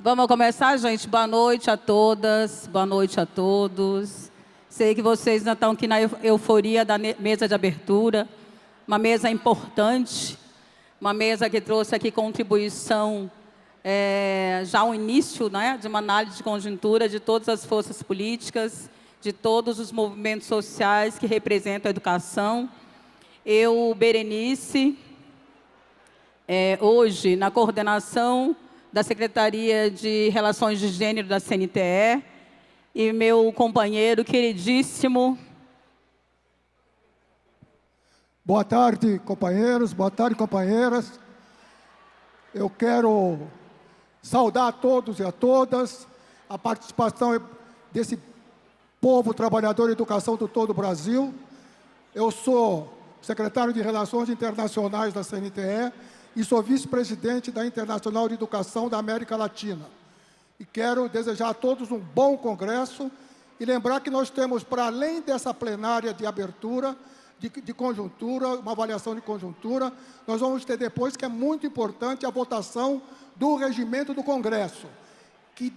Vamos começar, gente? Boa noite a todas, boa noite a todos. Sei que vocês ainda estão aqui na euforia da mesa de abertura, uma mesa importante, uma mesa que trouxe aqui contribuição, já o início, né, de uma análise de conjuntura de todas as forças políticas, de todos os movimentos sociais que representam a educação. Eu, Berenice, hoje, na coordenação da Secretaria de Relações de Gênero da CNTE, e meu companheiro queridíssimo. Boa tarde, companheiros, boa tarde, companheiras. Eu quero saudar a todos e a todas a participação desse povo trabalhador em educação do todo o Brasil. Eu sou secretário de Relações Internacionais da CNTE e sou vice-presidente da Internacional de Educação da América Latina. E quero desejar a todos um bom congresso e lembrar que nós temos, para além dessa plenária de abertura, de conjuntura, uma avaliação de conjuntura, nós vamos ter depois, que é muito importante, a votação do regimento do Congresso, que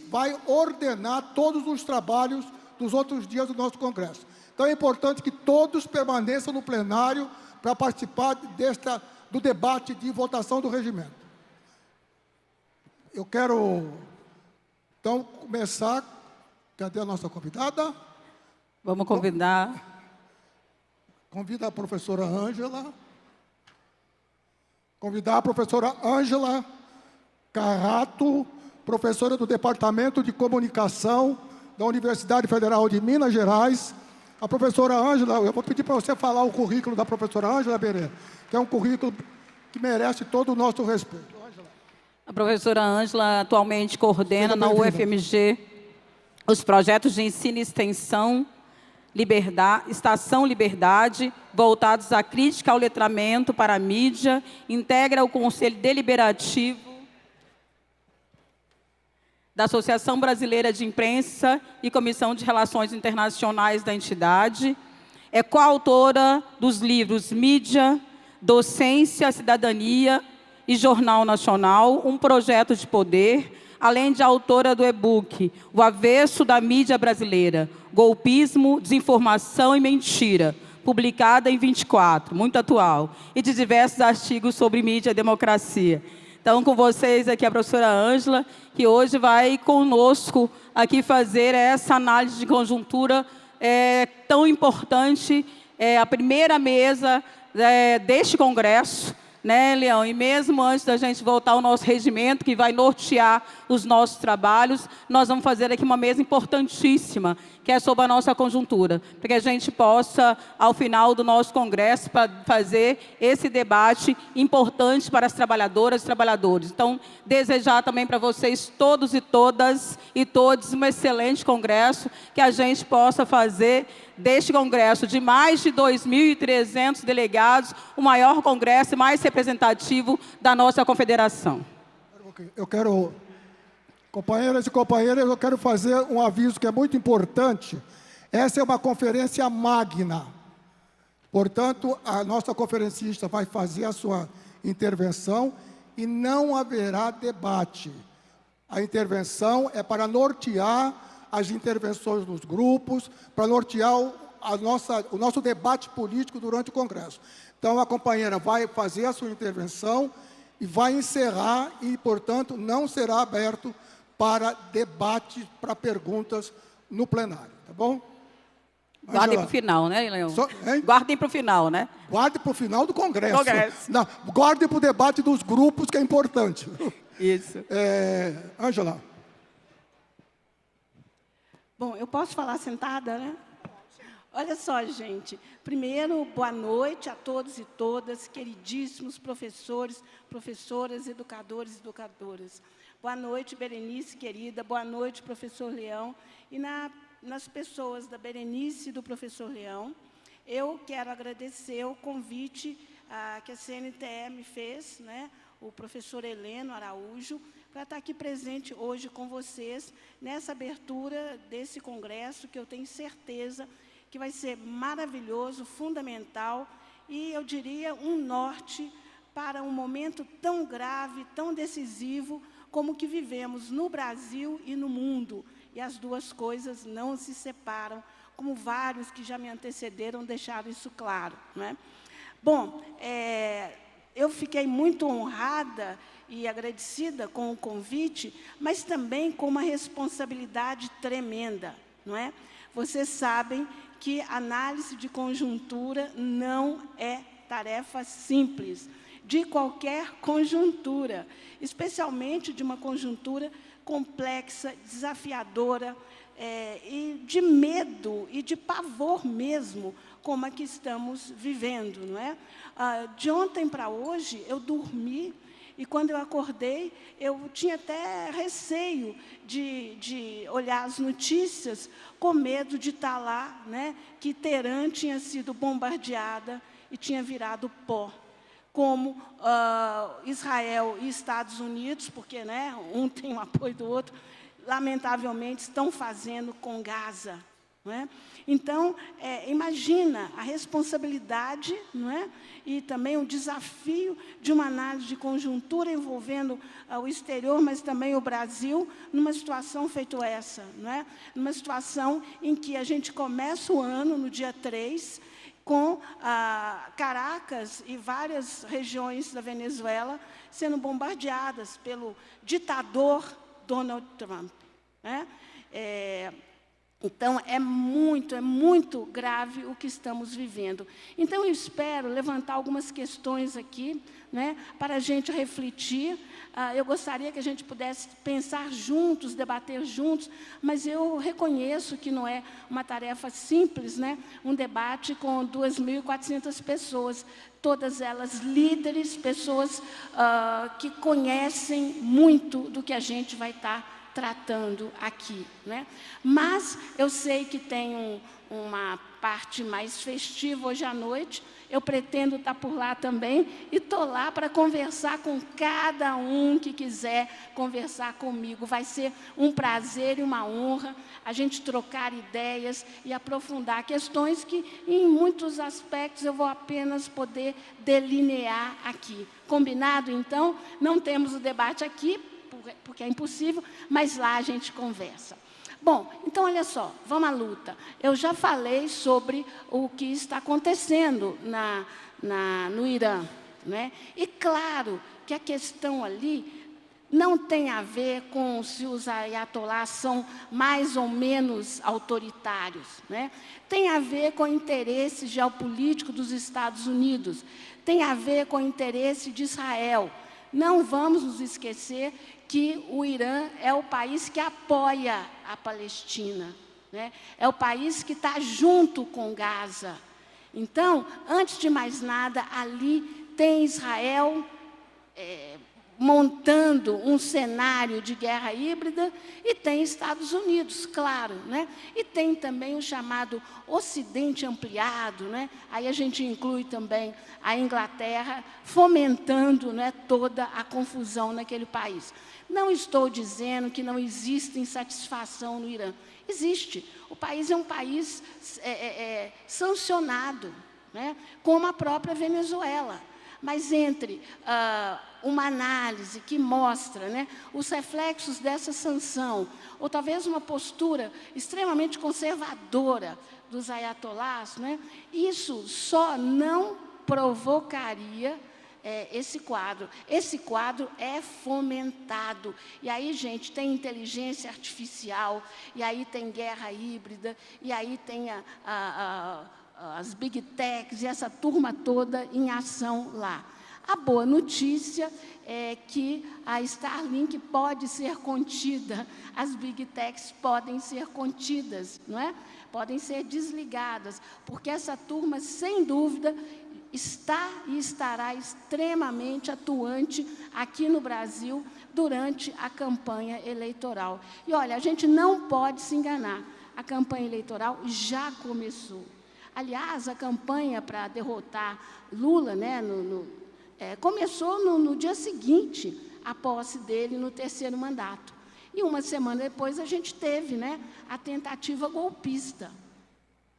vai ordenar todos os trabalhos dos outros dias do nosso Congresso. Então é importante que todos permaneçam no plenário para participar do debate de votação do regimento. Eu quero, então, começar. Cadê a nossa convidada? Vamos convidar. Convida a professora Ângela. Convidar a professora Ângela Carrato, professora do Departamento de Comunicação da Universidade Federal de Minas Gerais. A professora Ângela, eu vou pedir para você falar o currículo da professora Ângela Berê, que é um currículo que merece todo o nosso respeito. Ângela. A professora Ângela atualmente coordena na UFMG os projetos de ensino e extensão, Estação Liberdade, voltados à crítica ao letramento para a mídia, integra o Conselho Deliberativo da Associação Brasileira de Imprensa e Comissão de Relações Internacionais da entidade. É coautora dos livros Mídia, Docência, Cidadania e Jornal Nacional, um projeto de poder, além de autora do e-book O Avesso da Mídia Brasileira, Golpismo, Desinformação e Mentira, publicada em 24, muito atual, e de diversos artigos sobre mídia e democracia. Então, com vocês aqui a professora Ângela, que hoje vai conosco aqui fazer essa análise de conjuntura tão importante, a primeira mesa deste congresso, né, Leão? E mesmo antes da gente voltar ao nosso regimento, que vai nortear os nossos trabalhos, nós vamos fazer aqui uma mesa importantíssima, que é sobre a nossa conjuntura, para que a gente possa, ao final do nosso congresso, fazer esse debate importante para as trabalhadoras e trabalhadores. Então, desejar também para vocês, todos e todas, e todos, um excelente congresso, que a gente possa fazer deste congresso de mais de 2.300 delegados, o maior congresso e mais representativo da nossa confederação. Eu quero, companheiras e companheiros, eu quero fazer um aviso que é muito importante. Essa é uma conferência magna. Portanto, a nossa conferencista vai fazer a sua intervenção e não haverá debate. A intervenção é para nortear as intervenções dos grupos, para nortear o nosso debate político durante o Congresso. Então, a companheira vai fazer a sua intervenção e vai encerrar e, portanto, não será aberto para debate, para perguntas no plenário, tá bom? Guardem para o final, né, Leão? Guardem para o final, né? Guardem para o final do Congresso. Não, guardem para o debate dos grupos, que é importante. Isso. Ângela. Bom, eu posso falar sentada, né? Olha só, gente. Primeiro, boa noite a todos e todas, queridíssimos professores, professoras, educadores e educadoras. Boa noite, Berenice, querida. Boa noite, professor Leão. E nas pessoas da Berenice e do professor Leão, eu quero agradecer o convite que a CNTE me fez, né? O professor Heleno Araújo, para estar aqui presente hoje com vocês, nessa abertura desse congresso, que eu tenho certeza que vai ser maravilhoso, fundamental, e, eu diria, um norte para um momento tão grave, tão decisivo, como que vivemos no Brasil e no mundo. E as duas coisas não se separam, como vários que já me antecederam deixaram isso claro, não é? Bom, eu fiquei muito honrada e agradecida com o convite, mas também com uma responsabilidade tremenda, não é? Vocês sabem que análise de conjuntura não é tarefa simples, de qualquer conjuntura, especialmente de uma conjuntura complexa, desafiadora, e de medo e de pavor mesmo, como a que estamos vivendo, não é? De ontem para hoje, eu dormi, e quando eu acordei, eu tinha até receio de olhar as notícias, com medo de estar lá, né, que Teherã tinha sido bombardeada e tinha virado pó, como Israel e Estados Unidos, porque, né, um tem o apoio do outro, lamentavelmente estão fazendo com Gaza. Não é? Então, imagina a responsabilidade, não é? E também o desafio de uma análise de conjuntura envolvendo o exterior, mas também o Brasil, numa situação feito essa. Não é? Numa situação em que a gente começa o ano, no dia 3, com Caracas e várias regiões da Venezuela sendo bombardeadas pelo ditador Donald Trump. Né? Então, é muito grave o que estamos vivendo. Então, eu espero levantar algumas questões aqui, né, para a gente refletir. Eu gostaria que a gente pudesse pensar juntos, debater juntos, mas eu reconheço que não é uma tarefa simples, né, um debate com 2.400 pessoas, todas elas líderes, pessoas que conhecem muito do que a gente vai estar tratando aqui, né? Mas eu sei que tem uma parte mais festiva hoje à noite, eu pretendo estar por lá também, e estou lá para conversar com cada um que quiser conversar comigo. Vai ser um prazer e uma honra a gente trocar ideias e aprofundar questões que, em muitos aspectos, eu vou apenas poder delinear aqui. Combinado, então? Não temos o debate aqui, porque é impossível, mas lá a gente conversa. Bom, então, olha só, vamos à luta. Eu já falei sobre o que está acontecendo no Irã, né? E claro que a questão ali não tem a ver com se os ayatolás são mais ou menos autoritários, né? Tem a ver com o interesse geopolítico dos Estados Unidos, tem a ver com o interesse de Israel. Não vamos nos esquecer que o Irã é o país que apoia a Palestina, né? É o país que está junto com Gaza. Então, antes de mais nada, ali tem Israel montando um cenário de guerra híbrida, e tem Estados Unidos, claro, né? E tem também o chamado Ocidente ampliado, né? Aí a gente inclui também a Inglaterra, fomentando, né, toda a confusão naquele país. Não estou dizendo que não existe insatisfação no Irã. Existe. O país é um país sancionado, né, como a própria Venezuela. Mas entre uma análise que mostra, né, os reflexos dessa sanção, ou talvez uma postura extremamente conservadora dos ayatolás, né, isso só não provocaria esse quadro. Esse quadro é fomentado. E aí, gente, tem inteligência artificial, e aí tem guerra híbrida, e aí tem as big techs e essa turma toda em ação lá. A boa notícia é que a Starlink pode ser contida, as big techs podem ser contidas, não é? Podem ser desligadas, porque essa turma, sem dúvida, está e estará extremamente atuante aqui no Brasil durante a campanha eleitoral. E, olha, a gente não pode se enganar, a campanha eleitoral já começou. Aliás, a campanha para derrotar Lula, né, começou no dia seguinte à posse dele no 3º mandato. E uma semana depois a gente teve, né, a tentativa golpista,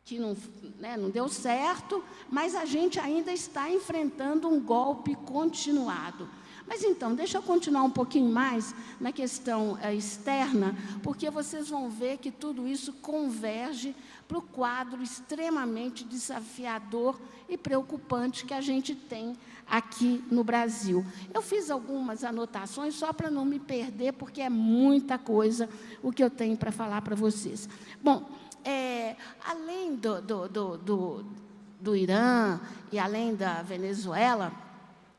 que não deu certo, mas a gente ainda está enfrentando um golpe continuado. Mas, então, deixa eu continuar um pouquinho mais na questão externa, porque vocês vão ver que tudo isso converge para o quadro extremamente desafiador e preocupante que a gente tem aqui no Brasil. Eu fiz algumas anotações só para não me perder, porque é muita coisa o que eu tenho para falar para vocês. Bom, além do Irã e além da Venezuela,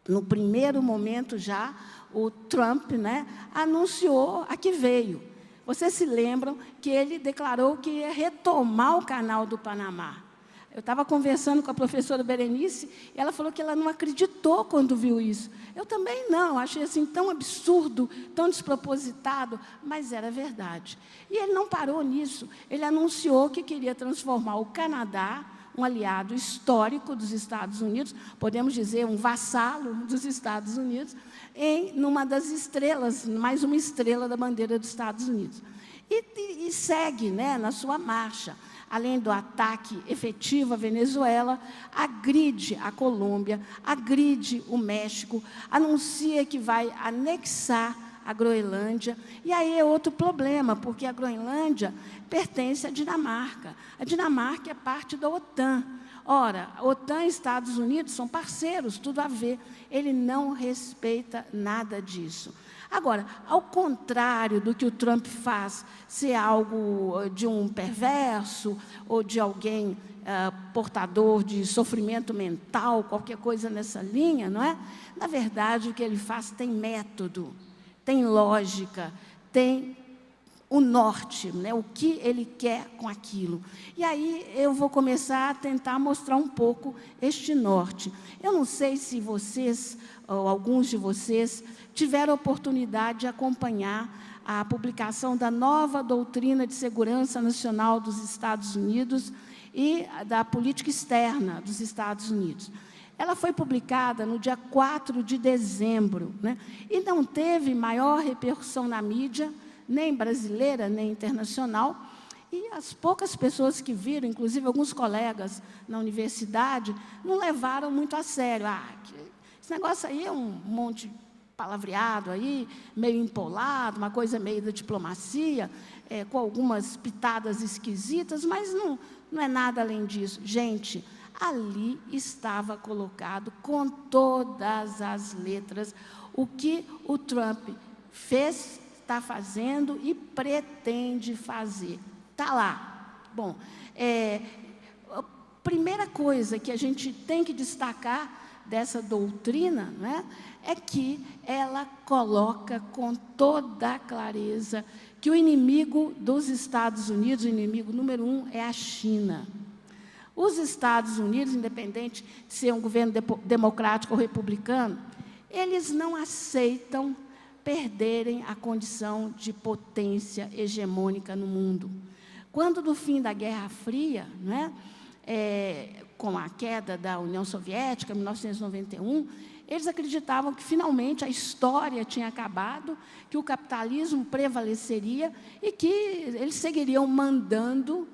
no primeiro momento já, o Trump, né, anunciou a que veio. Vocês se lembram que ele declarou que ia retomar o canal do Panamá. Eu estava conversando com a professora Berenice, e ela falou que ela não acreditou quando viu isso. Eu também não, achei assim tão absurdo, tão despropositado, mas era verdade. E ele não parou nisso, ele anunciou que queria transformar o Canadá, um aliado histórico dos Estados Unidos, podemos dizer um vassalo dos Estados Unidos, em uma das estrelas, mais uma estrela da bandeira dos Estados Unidos. E segue, né, na sua marcha. Além do ataque efetivo à Venezuela, agride a Colômbia, agride o México, anuncia que vai anexar a Groenlândia. E aí é outro problema, porque a Groenlândia pertence à Dinamarca. A Dinamarca é parte da OTAN. Ora, a OTAN e Estados Unidos são parceiros, tudo a ver. Ele não respeita nada disso. Agora, ao contrário do que o Trump faz, ser algo de um perverso ou de alguém portador de sofrimento mental, qualquer coisa nessa linha, não é? Na verdade, o que ele faz tem método, tem lógica, tem o norte, né? O que ele quer com aquilo. E aí eu vou começar a tentar mostrar um pouco este norte. Eu não sei se vocês, ou alguns de vocês, tiveram a oportunidade de acompanhar a publicação da nova doutrina de segurança nacional dos Estados Unidos e da política externa dos Estados Unidos. Ela foi publicada no dia 4 de dezembro, né? E não teve maior repercussão na mídia, nem brasileira, nem internacional, e as poucas pessoas que viram, inclusive alguns colegas na universidade, não levaram muito a sério. Esse negócio aí é um monte de palavreado aí, meio empolado, uma coisa meio da diplomacia, com algumas pitadas esquisitas, mas não é nada além disso. Gente, ali estava colocado com todas as letras o que o Trump fez, está fazendo e pretende fazer. Está lá. Bom, a primeira coisa que a gente tem que destacar dessa doutrina, né, é que ela coloca com toda a clareza que o inimigo dos Estados Unidos, o inimigo número 1, é a China. Os Estados Unidos, independente de ser um governo democrático ou republicano, eles não aceitam perderem a condição de potência hegemônica no mundo. Quando, no fim da Guerra Fria, né, com a queda da União Soviética, em 1991, eles acreditavam que, finalmente, a história tinha acabado, que o capitalismo prevaleceria e que eles seguiriam mandando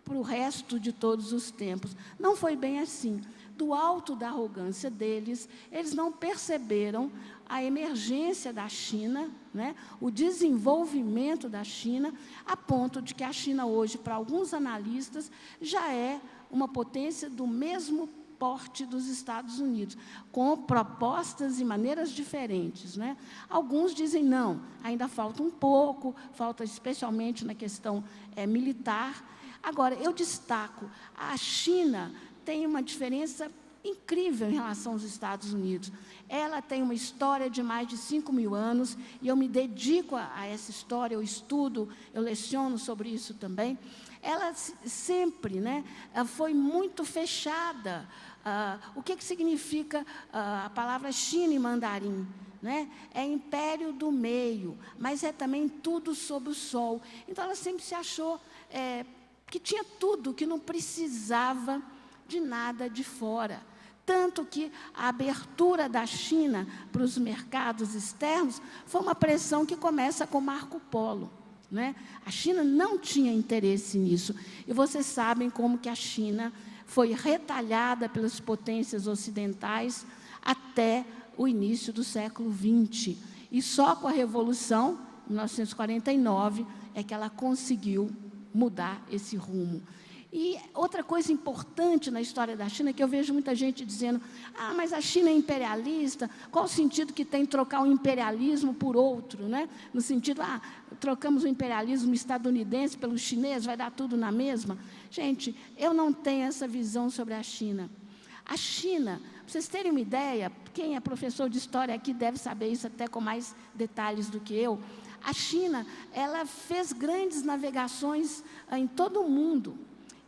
para o resto de todos os tempos. Não foi bem assim. Do alto da arrogância deles, eles não perceberam a emergência da China, né, o desenvolvimento da China, a ponto de que a China hoje, para alguns analistas, já é uma potência do mesmo porte dos Estados Unidos, com propostas e maneiras diferentes, né? Alguns dizem, não, ainda falta um pouco, falta especialmente na questão militar. Agora, eu destaco, a China tem uma diferença incrível em relação aos Estados Unidos. Ela tem uma história de mais de 5.000 anos, e eu me dedico a essa história, eu estudo, eu leciono sobre isso também. Ela sempre, né, foi muito fechada. O que significa a palavra China em mandarim? Né? É império do meio, mas é também tudo sob o sol. Então, ela sempre se achou que tinha tudo, que não precisava de nada de fora. Tanto que a abertura da China para os mercados externos foi uma pressão que começa com Marco Polo, né? A China não tinha interesse nisso. E vocês sabem como que a China foi retalhada pelas potências ocidentais até o início do século XX. E só com a Revolução, em 1949, é que ela conseguiu mudar esse rumo. E outra coisa importante na história da China, que eu vejo muita gente dizendo, mas a China é imperialista, qual o sentido que tem trocar o imperialismo por outro, né? No sentido, trocamos o imperialismo estadunidense pelo chinês, vai dar tudo na mesma? Gente, eu não tenho essa visão sobre a China. A China, para vocês terem uma ideia, quem é professor de história aqui deve saber isso até com mais detalhes do que eu, a China, ela fez grandes navegações em todo o mundo.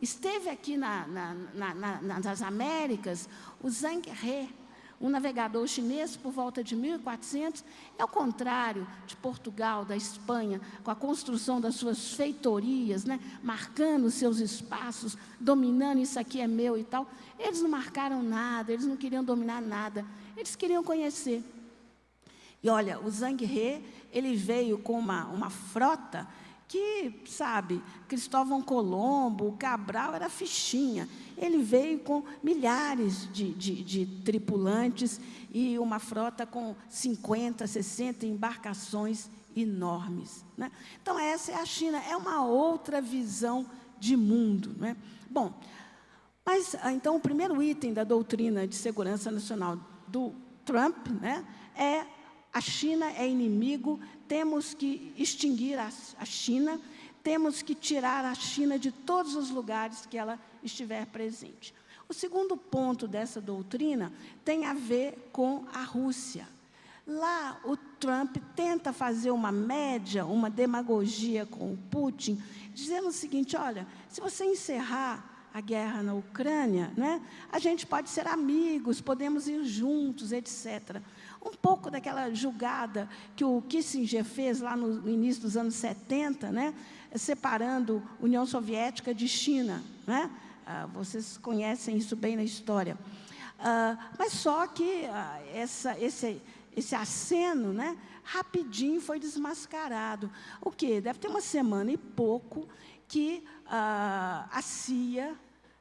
Esteve aqui nas Américas o Zhang He, um navegador chinês por volta de 1400, ao contrário de Portugal, da Espanha, com a construção das suas feitorias, né, marcando seus espaços, dominando, isso aqui é meu e tal. Eles não marcaram nada, eles não queriam dominar nada, eles queriam conhecer. E olha, o Zhang He, ele veio com uma frota que, sabe, Cristóvão Colombo, Cabral era fichinha. Ele veio com milhares de tripulantes e uma frota com 50, 60 embarcações enormes, né? Então, essa é a China, é uma outra visão de mundo, né? Bom, mas, então, o primeiro item da doutrina de segurança nacional do Trump, né, é a China é inimigo, temos que extinguir a China, temos que tirar a China de todos os lugares que ela estiver presente. O segundo ponto dessa doutrina tem a ver com a Rússia. Lá, o Trump tenta fazer uma média, uma demagogia com o Putin, dizendo o seguinte, olha, se você encerrar a guerra na Ucrânia, né, a gente pode ser amigos, podemos ir juntos, etc. Um pouco daquela julgada que o Kissinger fez lá no início dos anos 70, né, separando União Soviética de China, né? Vocês conhecem isso bem na história. Mas só que esse aceno, né, rapidinho foi desmascarado. O quê? Deve ter uma semana e pouco que a CIA,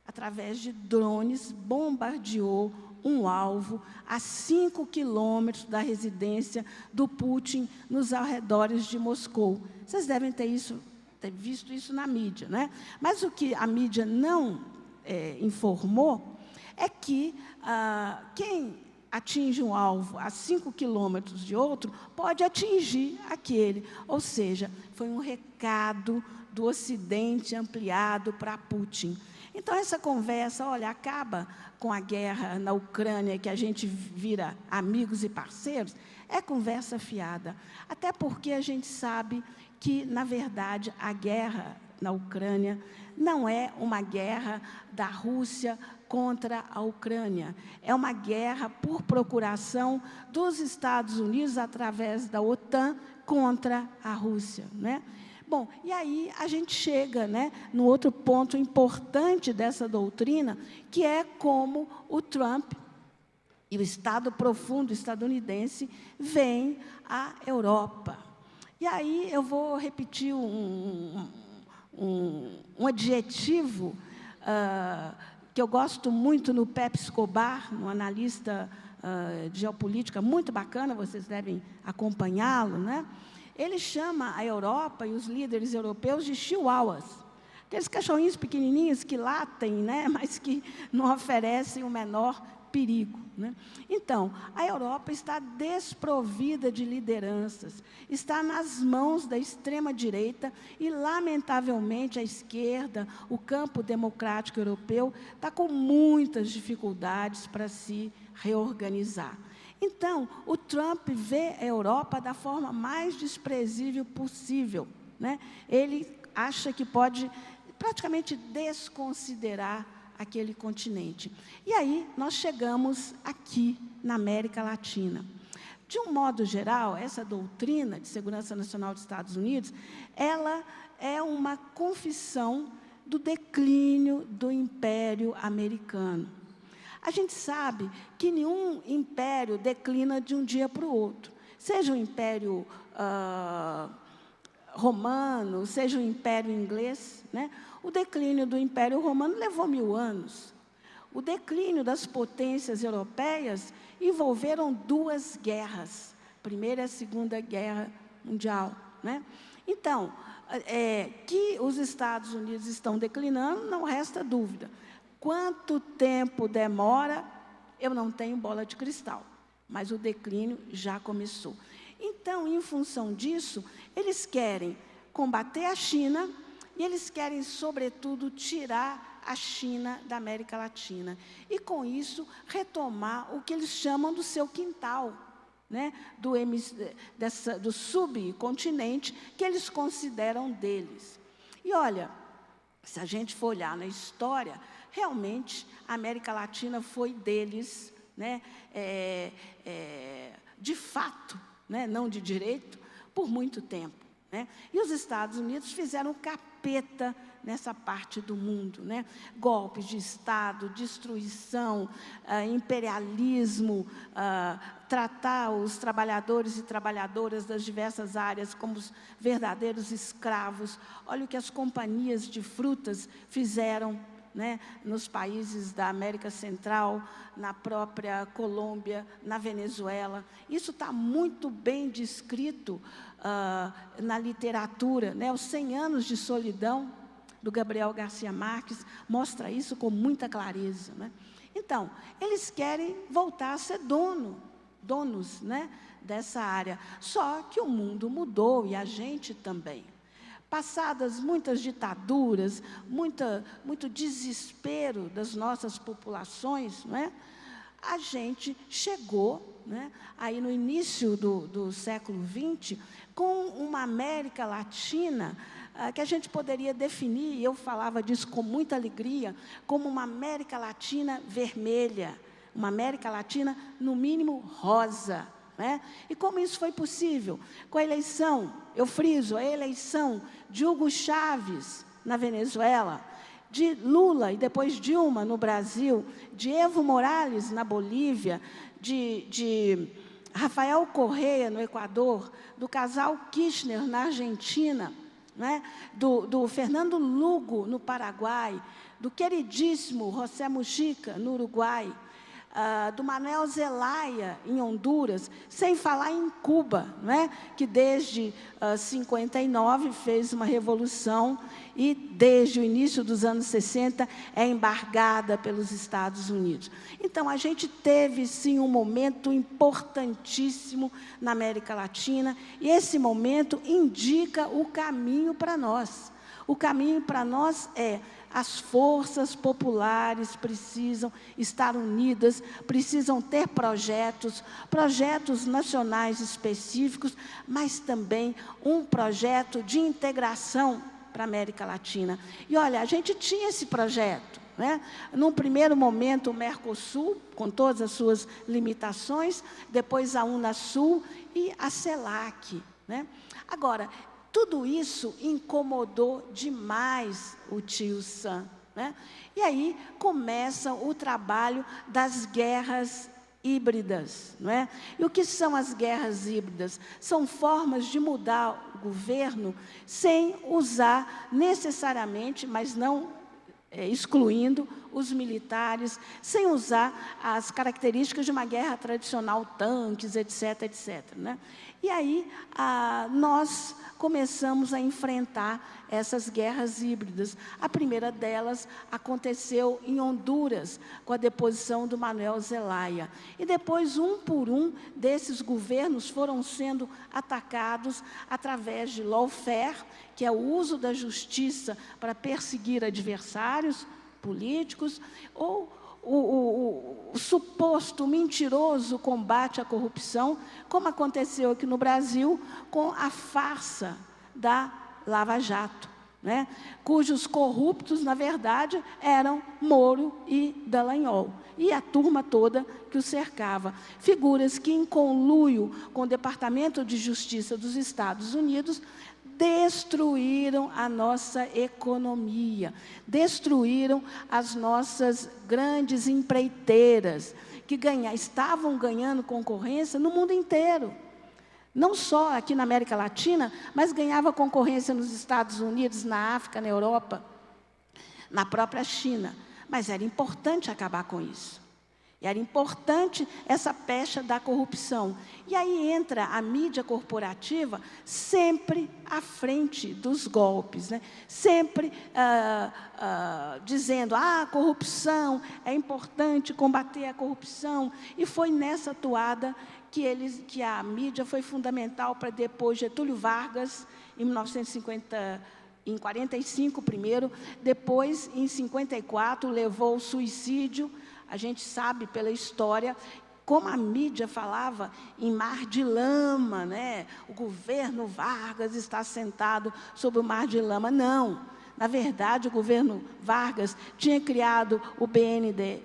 através de drones, bombardeou um alvo a 5 quilômetros da residência do Putin, nos arredores de Moscou. Vocês devem ter visto isso na mídia, né? Mas o que a mídia não informou é que quem atinge um alvo a 5 quilômetros de outro pode atingir aquele. Ou seja, foi um recado do Ocidente ampliado para Putin. Então, essa conversa, olha, acaba com a guerra na Ucrânia, que a gente vira amigos e parceiros, é conversa fiada. Até porque a gente sabe que, na verdade, a guerra na Ucrânia não é uma guerra da Rússia contra a Ucrânia. É uma guerra por procuração dos Estados Unidos, através da OTAN, contra a Rússia, né? Bom, e aí a gente chega, né, no outro ponto importante dessa doutrina, que é como o Trump e o Estado profundo estadunidense veem a Europa. E aí eu vou repetir um adjetivo que eu gosto muito no Pepe Escobar, um analista de geopolítica muito bacana, vocês devem acompanhá-lo, né? Ele chama a Europa e os líderes europeus de chihuahuas, aqueles cachorrinhos pequenininhos que latem, né, mas que não oferecem o menor perigo, né? Então, a Europa está desprovida de lideranças, está nas mãos da extrema-direita e, lamentavelmente, a esquerda, o campo democrático europeu, está com muitas dificuldades para se reorganizar. Então, o Trump vê a Europa da forma mais desprezível possível, né? Ele acha que pode praticamente desconsiderar aquele continente. E aí, nós chegamos aqui, na América Latina. De um modo geral, essa doutrina de segurança nacional dos Estados Unidos, ela é uma confissão do declínio do Império Americano. A gente sabe que nenhum império declina de um dia para o outro. Seja o Império Romano, seja o Império Inglês, né? O declínio do Império Romano levou 1000 anos. O declínio das potências europeias, envolveram 2 guerras, Primeira e a Segunda Guerra Mundial, né? Então, que os Estados Unidos estão declinando, não resta dúvida. Quanto tempo demora, eu não tenho bola de cristal, mas o declínio já começou. Então, em função disso, eles querem combater a China e eles querem, sobretudo, tirar a China da América Latina. E, com isso, retomar o que eles chamam do seu quintal, né? Do subcontinente que eles consideram deles. E, olha, se a gente for olhar na história, realmente a América Latina foi deles, né? De fato, né? Não de direito, por muito tempo, né? E os Estados Unidos fizeram capeta nessa parte do mundo, né? Golpes de Estado, destruição, imperialismo, tratar os trabalhadores e trabalhadoras das diversas áreas como os verdadeiros escravos. Olha o que as companhias de frutas fizeram, né, nos países da América Central, na própria Colômbia, na Venezuela. Isso está muito bem descrito na literatura, né? Os 100 anos de solidão, do Gabriel Garcia Marques, mostra isso com muita clareza, né? Então, eles querem voltar a ser donos, né, dessa área. Só que o mundo mudou e a gente também. Passadas muitas ditaduras, muito desespero das nossas populações, não é? A gente chegou, né, aí no início do século XX, com uma América Latina que a gente poderia definir, e eu falava disso com muita alegria, como uma América Latina vermelha, uma América Latina, no mínimo, rosa, né? E como isso foi possível? Com a eleição, eu friso, a eleição de Hugo Chávez na Venezuela, de Lula e depois Dilma no Brasil, de Evo Morales na Bolívia, de Rafael Correa no Equador, do casal Kirchner na Argentina, né? do Fernando Lugo no Paraguai, do queridíssimo José Mujica no Uruguai, do Manuel Zelaya em Honduras, sem falar em Cuba, né? Que desde 59 fez uma revolução e desde o início dos anos 60 é embargada pelos Estados Unidos. Então, a gente teve, sim, um momento importantíssimo na América Latina e esse momento indica o caminho para nós. O caminho para nós é: as forças populares precisam estar unidas, precisam ter projetos nacionais específicos, mas também um projeto de integração para a América Latina. E, olha, a gente tinha esse projeto, né? Num primeiro momento, o Mercosul, com todas as suas limitações, depois a Unasul e a CELAC, né? Agora, tudo isso incomodou demais o tio Sam, né? E aí começa o trabalho das guerras híbridas, não é? E o que são as guerras híbridas? São formas de mudar o governo sem usar necessariamente, mas não excluindo os militares, sem usar as características de uma guerra tradicional, tanques, etc., etc., né? E aí, nós começamos a enfrentar essas guerras híbridas. A primeira delas aconteceu em Honduras, com a deposição do Manuel Zelaya. E depois, um por um, desses governos foram sendo atacados através de lawfare, que é o uso da justiça para perseguir adversários políticos, ou o suposto mentiroso combate à corrupção, como aconteceu aqui no Brasil com a farsa da Lava Jato, né? Cujos corruptos, na verdade, eram Moro e Dallagnol, e a turma toda que o cercava. Figuras que, em conluio com o Departamento de Justiça dos Estados Unidos, destruíram a nossa economia, destruíram as nossas grandes empreiteiras, que estavam ganhando concorrência no mundo inteiro. Não só aqui na América Latina, mas ganhava concorrência nos Estados Unidos, na África, na Europa, na própria China. Mas era importante acabar com isso. Era importante essa pecha da corrupção. E aí entra a mídia corporativa sempre à frente dos golpes, né? Sempre dizendo, a corrupção, é importante combater a corrupção. E foi nessa toada que a mídia foi fundamental para depois Getúlio Vargas, em 1950, em 45 primeiro, depois, em 54, levou ao suicídio. A gente sabe pela história como a mídia falava em mar de lama, né? O governo Vargas está sentado sobre o mar de lama. Não. Na verdade, o governo Vargas tinha criado o BNDE,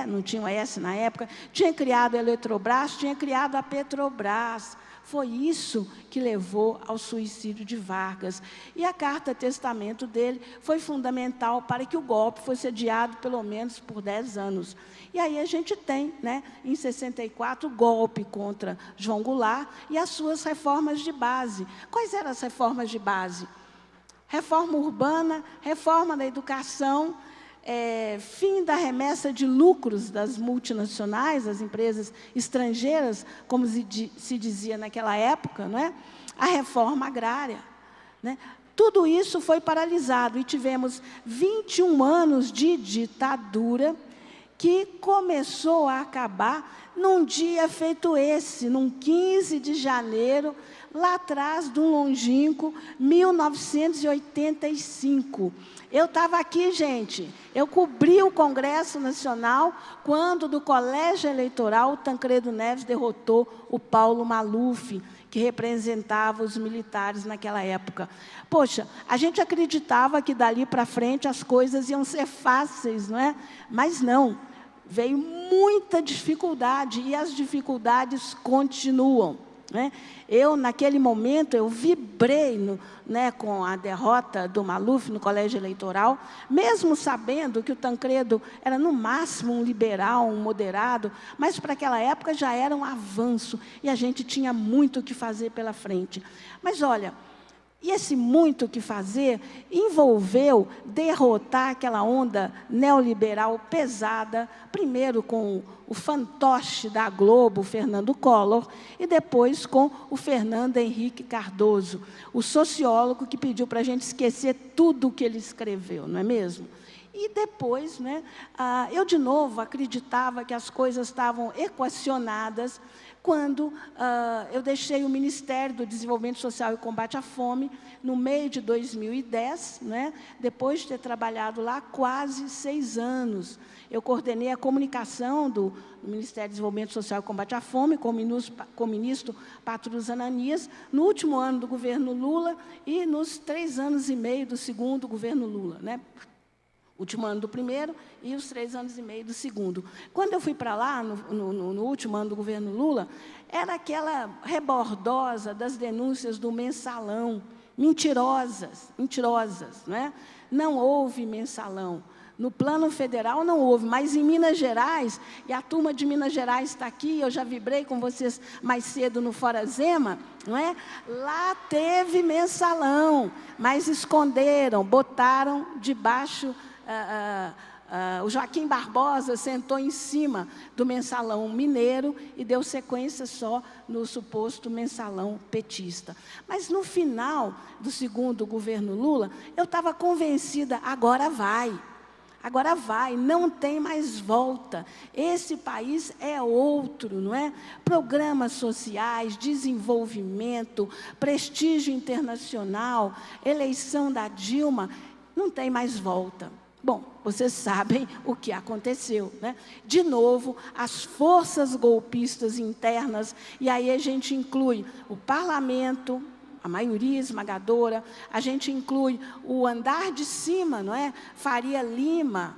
não tinha o S na época, tinha criado a Eletrobras, tinha criado a Petrobras. Foi isso que levou ao suicídio de Vargas. E a carta-testamento dele foi fundamental para que o golpe fosse adiado pelo menos por 10 anos. E aí a gente tem, né, em 64, o golpe contra João Goulart e as suas reformas de base. Quais eram as reformas de base? Reforma urbana, reforma da educação, fim da remessa de lucros das multinacionais, das empresas estrangeiras, como se dizia naquela época, não é? A reforma agrária, né? Tudo isso foi paralisado e tivemos 21 anos de ditadura que começou a acabar num dia feito esse, num 15 de janeiro, lá atrás de um longínquo 1985. Eu estava aqui, gente, eu cobri o Congresso Nacional quando, do Colégio Eleitoral, o Tancredo Neves derrotou o Paulo Maluf, que representava os militares naquela época. Poxa, a gente acreditava que dali para frente as coisas iam ser fáceis, não é? Mas não, veio muita dificuldade e as dificuldades continuam, né? Eu, naquele momento, eu vibrei com a derrota do Maluf no colégio eleitoral, mesmo sabendo que o Tancredo era, no máximo, um liberal, um moderado, mas, para aquela época, já era um avanço, e a gente tinha muito o que fazer pela frente. Mas, olha, e esse muito o que fazer envolveu derrotar aquela onda neoliberal pesada, primeiro com o fantoche da Globo, Fernando Collor, e depois com o Fernando Henrique Cardoso, o sociólogo que pediu para a gente esquecer tudo o que ele escreveu, não é mesmo? E depois, né, eu, de novo, acreditava que as coisas estavam equacionadas, quando eu deixei o Ministério do Desenvolvimento Social e Combate à Fome, no meio de 2010, né, depois de ter trabalhado lá quase 6 anos. Eu coordenei a comunicação do Ministério do Desenvolvimento Social e Combate à Fome, com o ministro Patrus Ananias, no último ano do governo Lula e nos 3 anos e meio do segundo governo Lula, né? Último ano do primeiro e os 3 anos e meio do segundo. Quando eu fui para lá, no último ano do governo Lula, era aquela rebordosa das denúncias do mensalão, mentirosas, né? Não houve mensalão. No plano federal não houve, mas em Minas Gerais, e a turma de Minas Gerais está aqui, eu já vibrei com vocês mais cedo no Fora Zema, não é? Lá teve mensalão, mas esconderam, botaram debaixo... o Joaquim Barbosa sentou em cima do mensalão mineiro e deu sequência só no suposto mensalão petista. Mas, no final do segundo governo Lula, eu estava convencida, agora vai, não tem mais volta. Esse país é outro, não é? Programas sociais, desenvolvimento, prestígio internacional, eleição da Dilma, não tem mais volta. Bom, vocês sabem o que aconteceu, né? De novo, as forças golpistas internas, e aí a gente inclui o parlamento, a maioria esmagadora, a gente inclui o andar de cima, não é? Faria Lima,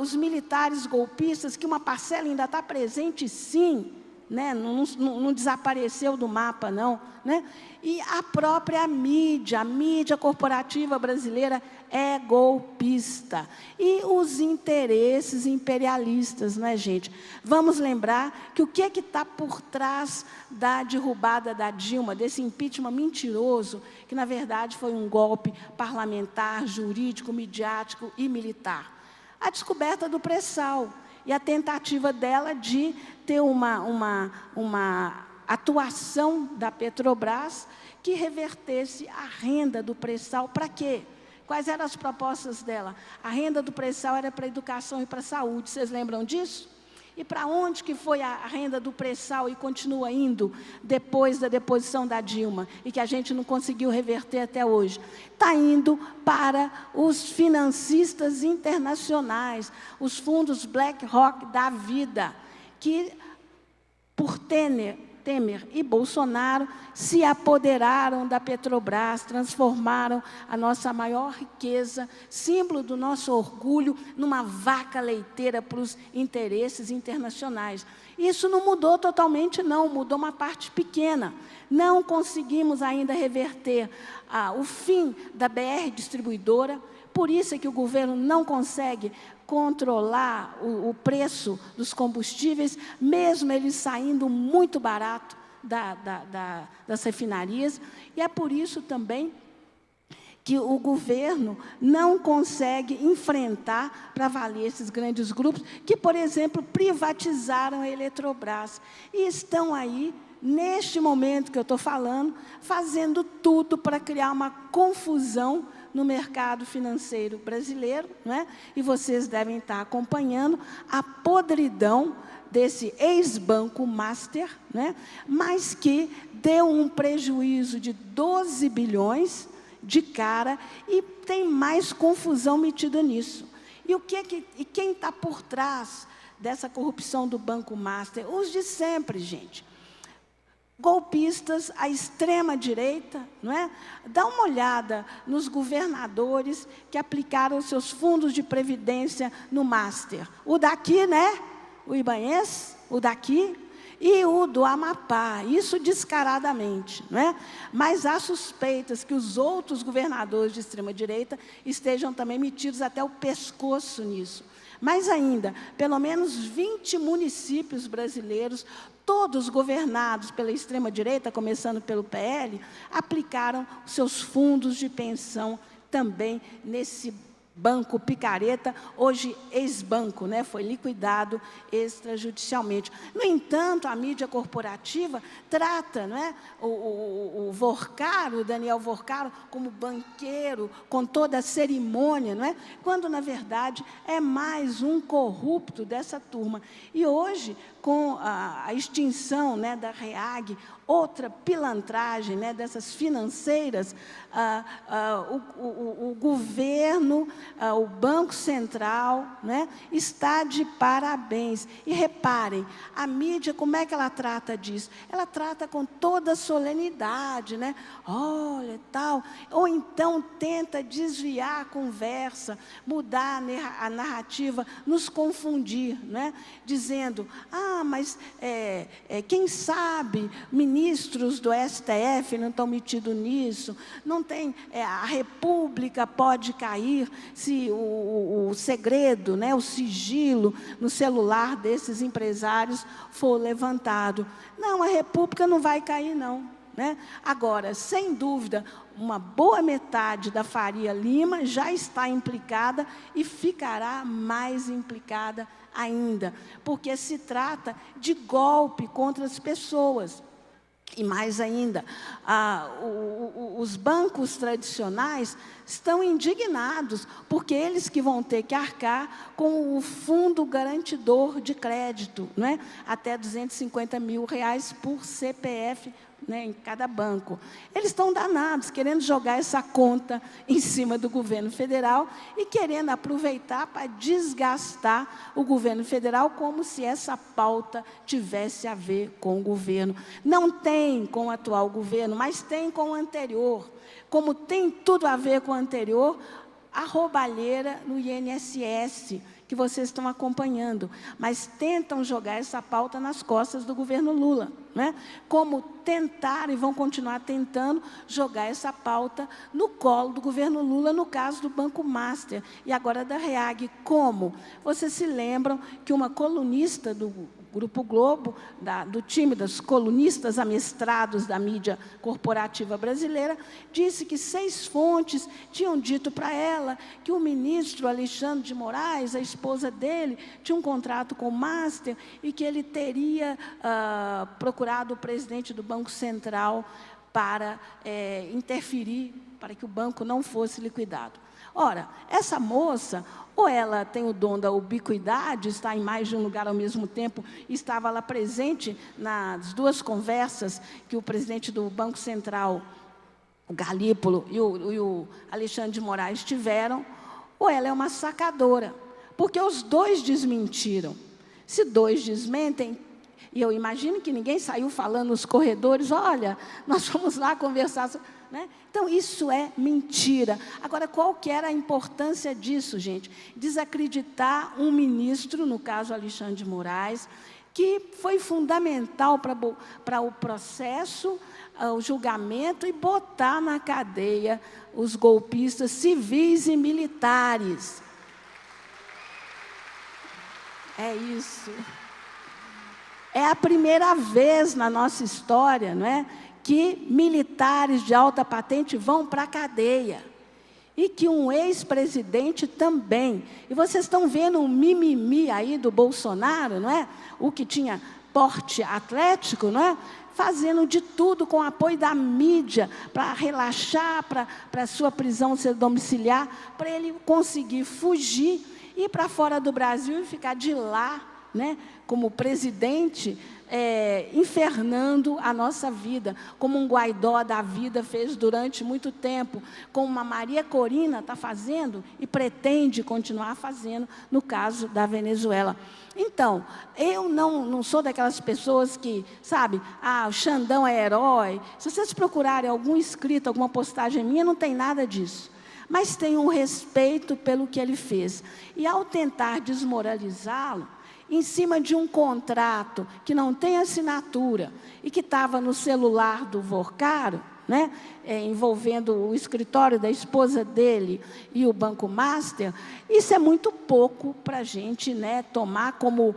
os militares golpistas, que uma parcela ainda está presente, sim, né? Não desapareceu do mapa, não, né? E a própria mídia, a mídia corporativa brasileira é golpista. E os interesses imperialistas, né, gente? Vamos lembrar que o que está por trás da derrubada da Dilma, desse impeachment mentiroso, que, na verdade, foi um golpe parlamentar, jurídico, midiático e militar? A descoberta do pré-sal. e a tentativa dela de ter uma atuação da Petrobras que revertesse a renda do pré-sal. Para quê? Quais eram as propostas dela? A renda do pré-sal era para a educação e para a saúde. Vocês lembram disso? E para onde que foi a renda do pré-sal e continua indo depois da deposição da Dilma, e que a gente não conseguiu reverter até hoje? Está indo para os financistas internacionais, os fundos BlackRock da vida, que, por Temer e Bolsonaro, se apoderaram da Petrobras, transformaram a nossa maior riqueza, símbolo do nosso orgulho, numa vaca leiteira para os interesses internacionais. Isso não mudou totalmente, não, mudou uma parte pequena. Não conseguimos ainda reverter o fim da BR Distribuidora. Por isso é que o governo não consegue controlar o preço dos combustíveis, mesmo eles saindo muito barato das refinarias. E é por isso também que o governo não consegue enfrentar para valer esses grandes grupos que, por exemplo, privatizaram a Eletrobras. E estão aí, neste momento que eu estou falando, fazendo tudo para criar uma confusão no mercado financeiro brasileiro, não é? E vocês devem estar acompanhando a podridão desse ex-banco Master, né? Mas que deu um prejuízo de 12 bilhões de cara, e tem mais confusão metida nisso. E quem está por trás dessa corrupção do Banco Master? Os de sempre, gente. Golpistas, a extrema-direita, não é? Dá uma olhada nos governadores que aplicaram seus fundos de previdência no Master. O daqui, né? O Ibanez, o daqui, e o do Amapá, isso descaradamente, não é? Mas há suspeitas que os outros governadores de extrema-direita estejam também metidos até o pescoço nisso. Mais ainda, pelo menos 20 municípios brasileiros, todos governados pela extrema-direita, começando pelo PL, aplicaram seus fundos de pensão também nesse banco picareta, hoje ex-banco, né? Foi liquidado extrajudicialmente. No entanto, a mídia corporativa trata, não é, o Vorcaro, o Daniel Vorcaro, como banqueiro, com toda a cerimônia, não é? Quando, na verdade, é mais um corrupto dessa turma. E hoje, com a extinção, né, da REAG, outra pilantragem, né, dessas financeiras, o governo, o Banco Central, né, está de parabéns. E reparem, a mídia, como é que ela trata disso? Ela trata com toda a solenidade, né? Olha, tal. Ou então tenta desviar a conversa, mudar a narrativa, nos confundir, né? Dizendo, mas quem sabe ministros do STF não estão metidos nisso, não tem, a República pode cair se o segredo, né, o sigilo no celular desses empresários for levantado. Não, a República não vai cair, não. Né? Agora, sem dúvida, uma boa metade da Faria Lima já está implicada e ficará mais implicada ainda, porque se trata de golpe contra as pessoas. E mais ainda, os bancos tradicionais estão indignados, porque eles que vão ter que arcar com o fundo garantidor de crédito, né? Até R$250 mil por CPF, né, em cada banco. Eles estão danados, querendo jogar essa conta em cima do governo federal e querendo aproveitar para desgastar o governo federal, como se essa pauta tivesse a ver com o governo. Não tem com o atual governo, mas tem com o anterior. Como tem tudo a ver com o anterior, a roubalheira no INSS, que vocês estão acompanhando, mas tentam jogar essa pauta nas costas do governo Lula, né? Como tentaram e vão continuar tentando jogar essa pauta no colo do governo Lula, no caso do Banco Master, e agora da REAG. Como? Vocês se lembram que uma colunista do Grupo Globo, do time dos colunistas amestrados da mídia corporativa brasileira, disse que 6 fontes tinham dito para ela que o ministro Alexandre de Moraes, a esposa dele, tinha um contrato com o Master e que ele teria procurado o presidente do Banco Central para interferir, para que o banco não fosse liquidado. Ora, essa moça, ou ela tem o dom da ubiquidade, está em mais de um lugar ao mesmo tempo, estava lá presente nas 2 conversas que o presidente do Banco Central, o Galípolo, e o Alexandre de Moraes tiveram, ou ela é uma sacadora, porque os 2 desmentiram. Se 2 desmentem, e eu imagino que ninguém saiu falando nos corredores, olha, nós vamos lá conversar, né? Então, isso é mentira. Agora, qual que era a importância disso, gente? Desacreditar um ministro, no caso Alexandre de Moraes, que foi fundamental para o processo, o julgamento e botar na cadeia os golpistas civis e militares. É isso. É a primeira vez na nossa história, não é, que militares de alta patente vão para a cadeia. E que um ex-presidente também. E vocês estão vendo um mimimi aí do Bolsonaro, não é? O que tinha porte atlético, não é? Fazendo de tudo com o apoio da mídia para relaxar, para a sua prisão ser domiciliar, para ele conseguir fugir, ir para fora do Brasil e ficar de lá, né, como presidente, infernando a nossa vida, como um Guaidó da vida fez durante muito tempo, como uma Maria Corina está fazendo e pretende continuar fazendo no caso da Venezuela. Então, eu não sou daquelas pessoas que, sabe, o Xandão é herói. Se vocês procurarem algum escrito, alguma postagem minha, não tem nada disso. Mas tem um respeito pelo que ele fez. E ao tentar desmoralizá-lo, em cima de um contrato que não tem assinatura e que estava no celular do Vorcaro, né, envolvendo o escritório da esposa dele e o Banco Master, isso é muito pouco para a gente, né, tomar como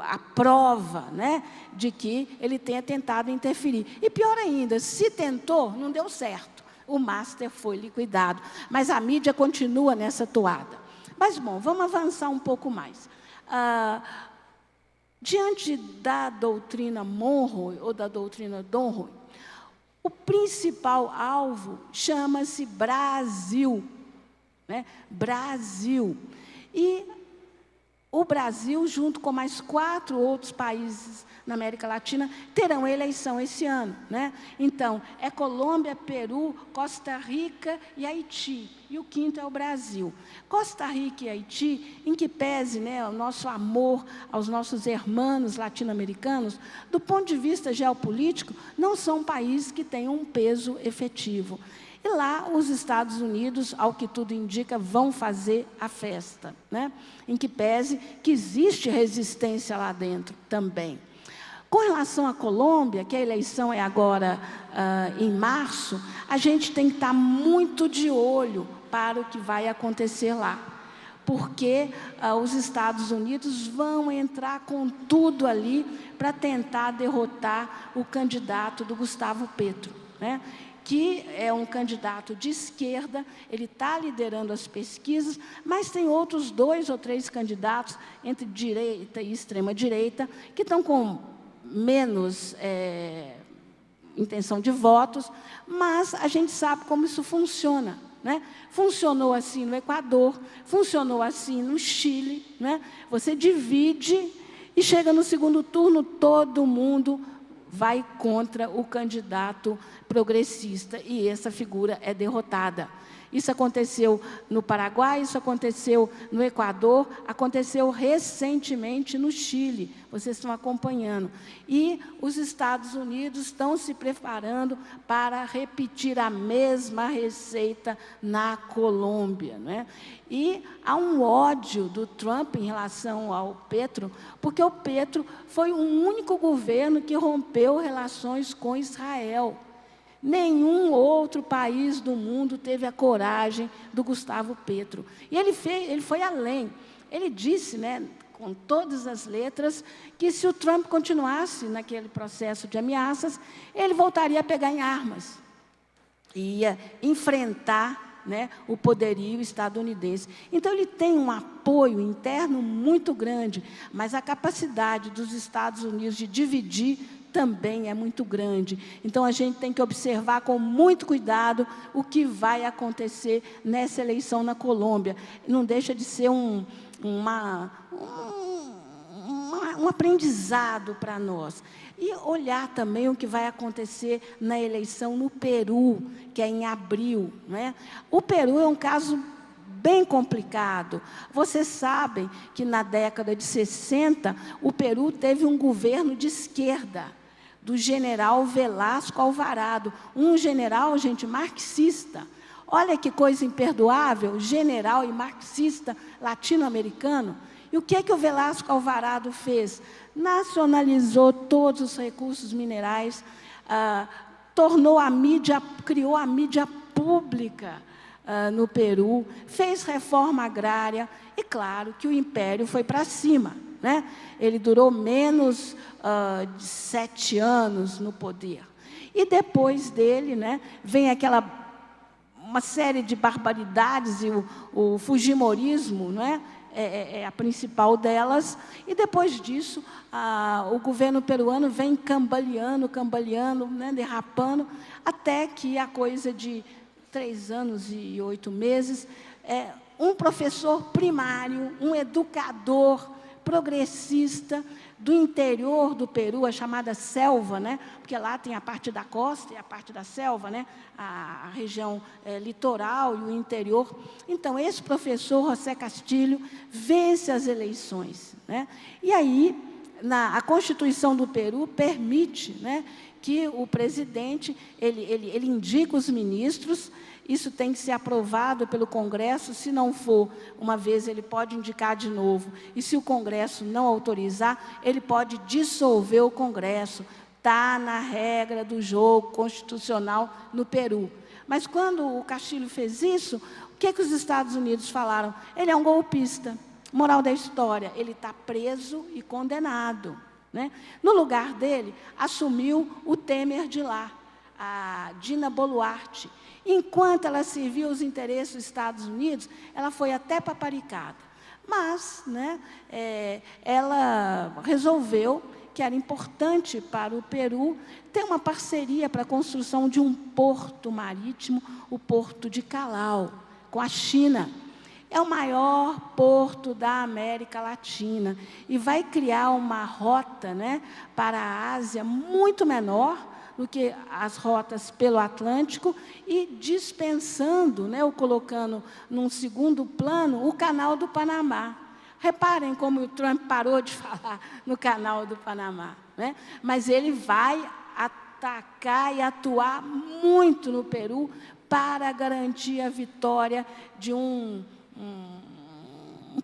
a prova, né, de que ele tenha tentado interferir. E pior ainda, se tentou, não deu certo. O Master foi liquidado. Mas a mídia continua nessa toada. Mas, bom, vamos avançar um pouco mais. Diante da doutrina Monroe, ou da doutrina Donroe, o principal alvo chama-se Brasil, né? Brasil. E o Brasil, junto com mais 4 outros países na América Latina, terão eleição esse ano, né? Então, é Colômbia, Peru, Costa Rica e Haiti. E o 5º é o Brasil. Costa Rica e Haiti, em que pese, né, o nosso amor aos nossos irmãos latino-americanos, do ponto de vista geopolítico, não são países que tenham um peso efetivo. E lá, os Estados Unidos, ao que tudo indica, vão fazer a festa, né? Em que pese que existe resistência lá dentro também. Com relação à Colômbia, que a eleição é agora em março, a gente tem que estar muito de olho para o que vai acontecer lá. Porque os Estados Unidos vão entrar com tudo ali para tentar derrotar o candidato do Gustavo Petro, né? Que é um candidato de esquerda, ele está liderando as pesquisas, mas tem outros 2 ou 3 candidatos, entre direita e extrema-direita, que estão com menos intenção de votos, mas a gente sabe como isso funciona, né? Funcionou assim no Equador, funcionou assim no Chile, né? Você divide e chega no segundo turno, todo mundo vai contra o candidato progressista e essa figura é derrotada. Isso aconteceu no Paraguai, isso aconteceu no Equador, aconteceu recentemente no Chile. Vocês estão acompanhando. E os Estados Unidos estão se preparando para repetir a mesma receita na Colômbia, né? E há um ódio do Trump em relação ao Petro, porque o Petro foi o único governo que rompeu relações com Israel. Nenhum outro país do mundo teve a coragem do Gustavo Petro. E ele foi além. Ele disse, né, com todas as letras, que se o Trump continuasse naquele processo de ameaças, ele voltaria a pegar em armas, ia enfrentar, né, o poderio estadunidense. Então, ele tem um apoio interno muito grande, mas a capacidade dos Estados Unidos de dividir também é muito grande. Então, a gente tem que observar com muito cuidado o que vai acontecer nessa eleição na Colômbia. Não deixa de ser um aprendizado para nós. E olhar também o que vai acontecer na eleição no Peru, que é em abril, né? O Peru é um caso bem complicado. Vocês sabem que na década de 60, o Peru teve um governo de esquerda, do general Velasco Alvarado, um general, gente, marxista. Olha que coisa imperdoável, general e marxista latino-americano. E o que é que o Velasco Alvarado fez? Nacionalizou todos os recursos minerais, tornou a mídia, criou a mídia pública no Peru, fez reforma agrária, e claro que o império foi para cima, né? Ele durou menos de 7 anos no poder. E depois dele, né, vem uma série de barbaridades, e o fujimorismo, né, é a principal delas, e depois disso, o governo peruano vem cambaleando, né, derrapando, até que a coisa de 3 anos e 8 meses, um professor primário, um educador progressista do interior do Peru, a chamada selva, né? Porque lá tem a parte da costa e a parte da selva, né? A região litoral e o interior. Então, esse professor, José Castilho, vence as eleições, né? E aí, a Constituição do Peru permite, né, que o presidente ele indica os ministros. Isso tem que ser aprovado pelo Congresso. Se não for, uma vez, ele pode indicar de novo. E se o Congresso não autorizar, ele pode dissolver o Congresso. Está na regra do jogo constitucional no Peru. Mas, quando o Castilho fez isso, o que os Estados Unidos falaram? Ele é um golpista. Moral da história, ele está preso e condenado, né? No lugar dele, assumiu o Temer de lá, a Dina Boluarte. Enquanto ela serviu os interesses dos Estados Unidos, ela foi até paparicada. Mas, né, ela resolveu que era importante para o Peru ter uma parceria para a construção de um porto marítimo, o Porto de Callao, com a China. É o maior porto da América Latina e vai criar uma rota, né, para a Ásia muito menor do que as rotas pelo Atlântico, e dispensando, né, ou colocando num segundo plano, o Canal do Panamá. Reparem como o Trump parou de falar no Canal do Panamá, né? Mas ele vai atacar e atuar muito no Peru para garantir a vitória de um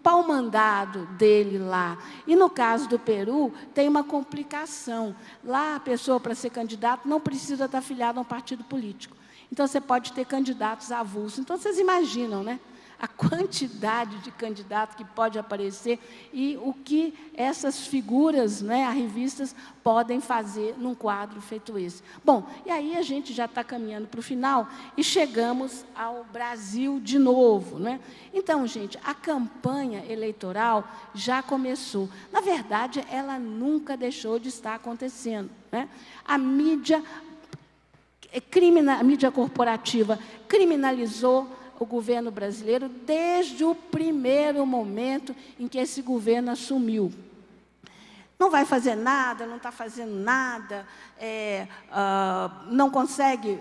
pau-mandado dele lá. E, no caso do Peru, tem uma complicação. Lá, a pessoa, para ser candidato, não precisa estar afiliada a um partido político. Então, você pode ter candidatos avulsos. Então, vocês imaginam, né, a quantidade de candidatos que pode aparecer e o que essas figuras, né, arrivistas, podem fazer num quadro feito esse. Bom, e aí a gente já está caminhando para o final e chegamos ao Brasil de novo, né? Então, gente, a campanha eleitoral já começou. Na verdade, ela nunca deixou de estar acontecendo, né? A mídia corporativa criminalizou o governo brasileiro desde o primeiro momento em que esse governo assumiu. Não vai fazer nada, não está fazendo nada, não consegue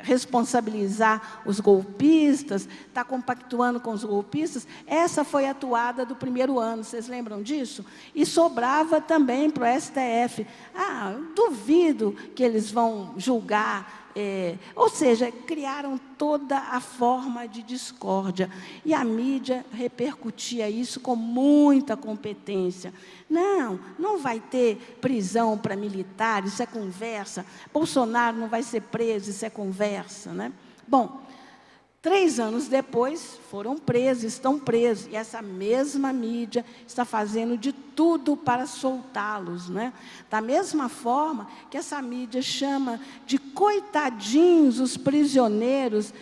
responsabilizar os golpistas, está compactuando com os golpistas. Essa foi a toada do primeiro ano, vocês lembram disso? E sobrava também para o STF. Duvido que eles vão julgar. Ou seja, criaram toda a forma de discórdia. E a mídia repercutia isso com muita competência. Não vai ter prisão para militares, isso é conversa. Bolsonaro não vai ser preso, isso é conversa, né? Bom, 3 anos depois, foram presos, estão presos. E essa mesma mídia está fazendo de tudo para soltá-los, né? Da mesma forma que essa mídia chama de coitadinhos os prisioneiros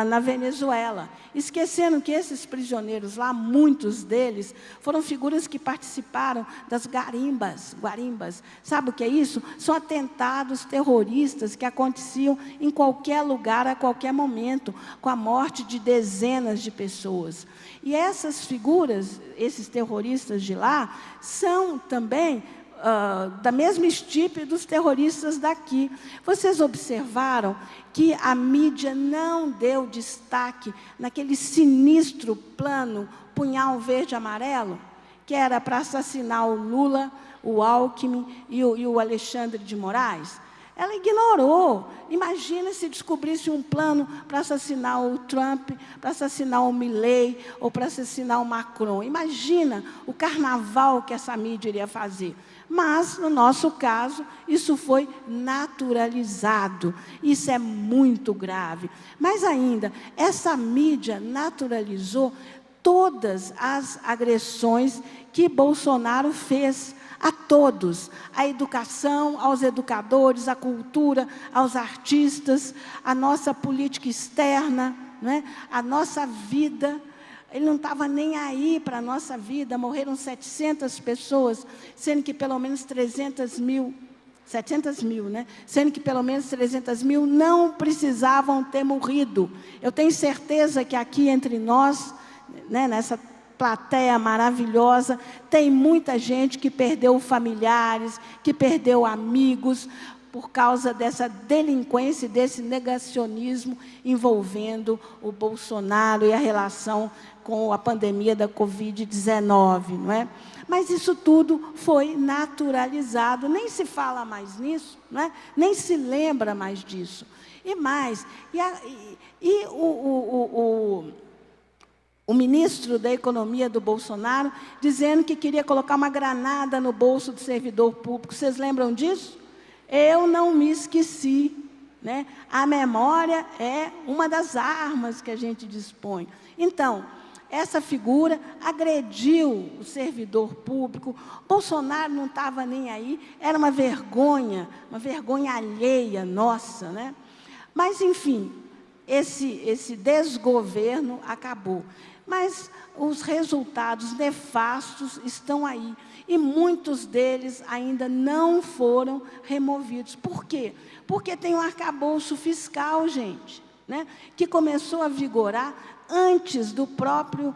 na Venezuela. Esquecendo que esses prisioneiros lá, muitos deles, foram figuras que participaram das guarimbas. Sabe o que é isso? São atentados terroristas que aconteciam em qualquer lugar, a qualquer momento, com a morte de dezenas de pessoas. E essas figuras, esses terroristas de lá, são também da mesma estirpe dos terroristas daqui. Vocês observaram que a mídia não deu destaque naquele sinistro plano Punhal Verde e Amarelo, que era para assassinar o Lula, o Alckmin e o Alexandre de Moraes? Ela ignorou. Imagina se descobrisse um plano para assassinar o Trump, para assassinar o Milei ou para assassinar o Macron. Imagina o carnaval que essa mídia iria fazer. Mas, no nosso caso, isso foi naturalizado. Isso é muito grave. Mas ainda, essa mídia naturalizou todas as agressões que Bolsonaro fez a todos, à educação, aos educadores, à cultura, aos artistas, à nossa política externa, né? A nossa vida. Ele não estava nem aí para a nossa vida. Morreram 700 pessoas, sendo que pelo menos 300 mil, 700 mil, né? Sendo que pelo menos 300 mil não precisavam ter morrido. Eu tenho certeza que aqui entre nós, né, nessa plateia maravilhosa, tem muita gente que perdeu familiares, que perdeu amigos, por causa dessa delinquência, desse negacionismo envolvendo o Bolsonaro e a relação com a pandemia da Covid-19, não é? Mas isso tudo foi naturalizado, nem se fala mais nisso, não é? Nem se lembra mais disso. E mais, o ministro da Economia do Bolsonaro dizendo que queria colocar uma granada no bolso do servidor público. Vocês lembram disso? Eu não me esqueci, né? A memória é uma das armas que a gente dispõe. Então, essa figura agrediu o servidor público. Bolsonaro não estava nem aí, era uma vergonha alheia nossa, né? Mas, enfim, esse desgoverno acabou. Mas os resultados nefastos estão aí. E muitos deles ainda não foram removidos. Por quê? Porque tem um arcabouço fiscal, gente, né, que começou a vigorar antes do próprio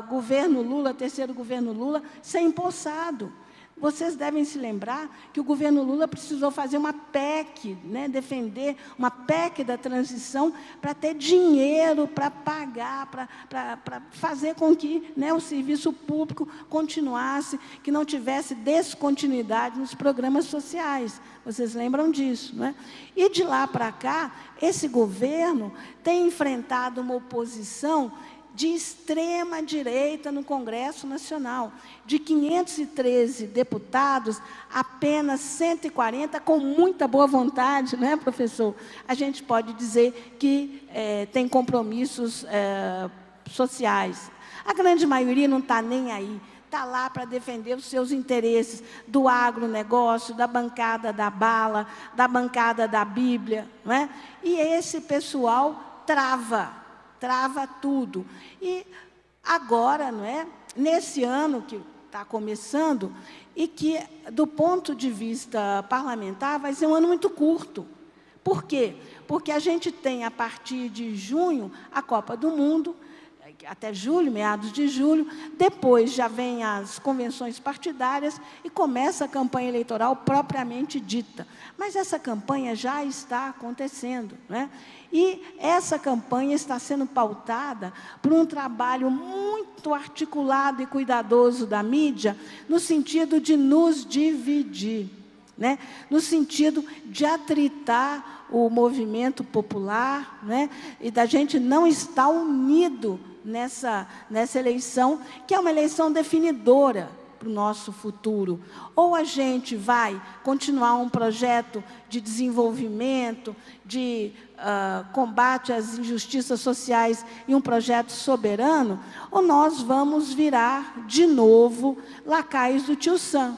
governo Lula, terceiro governo Lula, ser empossado. Vocês devem se lembrar que o governo Lula precisou fazer uma PEC, né, defender uma PEC da transição para ter dinheiro para pagar, para fazer com que, né, o serviço público continuasse, que não tivesse descontinuidade nos programas sociais. Vocês lembram disso, né? E de lá para cá, esse governo tem enfrentado uma oposição de extrema direita no Congresso Nacional. De 513 deputados, apenas 140, com muita boa vontade, né, professor? A gente pode dizer que tem compromissos sociais. A grande maioria não está nem aí. Está lá para defender os seus interesses do agronegócio, da bancada da bala, da bancada da Bíblia, não é? E esse pessoal trava tudo. E agora, não é? Nesse ano que está começando, e que, do ponto de vista parlamentar, vai ser um ano muito curto. Por quê? Porque a gente tem, a partir de junho, a Copa do Mundo, até julho, meados de julho, depois já vem as convenções partidárias e começa a campanha eleitoral propriamente dita. Mas essa campanha já está acontecendo, né? E essa campanha está sendo pautada por um trabalho muito articulado e cuidadoso da mídia, no sentido de nos dividir, né? No sentido de atritar o movimento popular, né? E da gente não estar unido nessa eleição, que é uma eleição definidora para o nosso futuro. Ou a gente vai continuar um projeto de desenvolvimento, de combate às injustiças sociais e um projeto soberano, ou nós vamos virar, de novo, lacaios do tio Sam,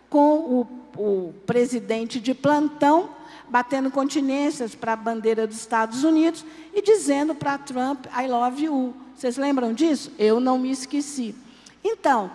com o presidente de plantão, batendo continências para a bandeira dos Estados Unidos e dizendo para Trump, I love you. Vocês lembram disso? Eu não me esqueci. Então,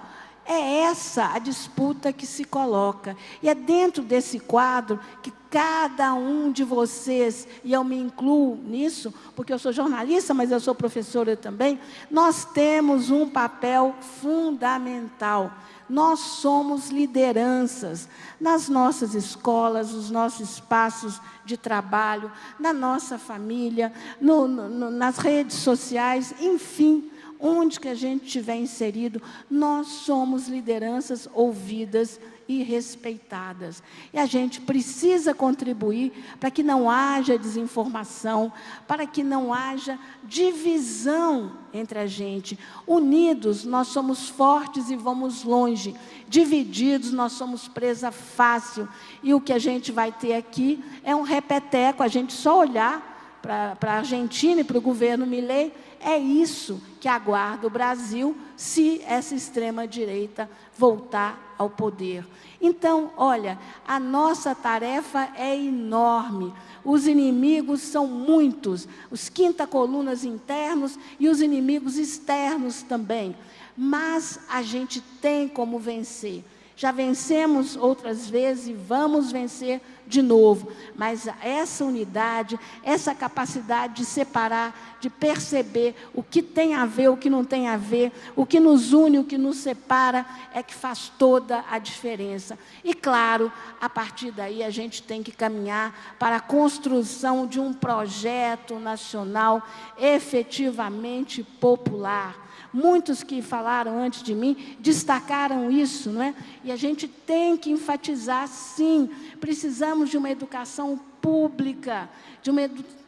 é essa a disputa que se coloca. E é dentro desse quadro que cada um de vocês, e eu me incluo nisso, porque eu sou jornalista, mas eu sou professora também, nós temos um papel fundamental. Nós somos lideranças nas nossas escolas, nos nossos espaços de trabalho, na nossa família, nas redes sociais, enfim, onde que a gente estiver inserido, nós somos lideranças ouvidas e respeitadas. E a gente precisa contribuir para que não haja desinformação, para que não haja divisão entre a gente. Unidos, nós somos fortes e vamos longe. Divididos, nós somos presa fácil. E o que a gente vai ter aqui é um repeteco, a gente só olhar para a Argentina e para o governo Milei, é isso que aguarda o Brasil se essa extrema-direita voltar ao poder. Então, olha, a nossa tarefa é enorme. Os inimigos são muitos, os quinta-colunas internos e os inimigos externos também. Mas a gente tem como vencer. Já vencemos outras vezes e vamos vencer de novo. Mas essa unidade, essa capacidade de separar, de perceber o que tem a ver, o que não tem a ver, o que nos une, o que nos separa, é que faz toda a diferença. E, claro, a partir daí a gente tem que caminhar para a construção de um projeto nacional efetivamente popular. Muitos que falaram antes de mim destacaram isso, não é? E a gente tem que enfatizar, sim, precisamos de uma educação pública, de uma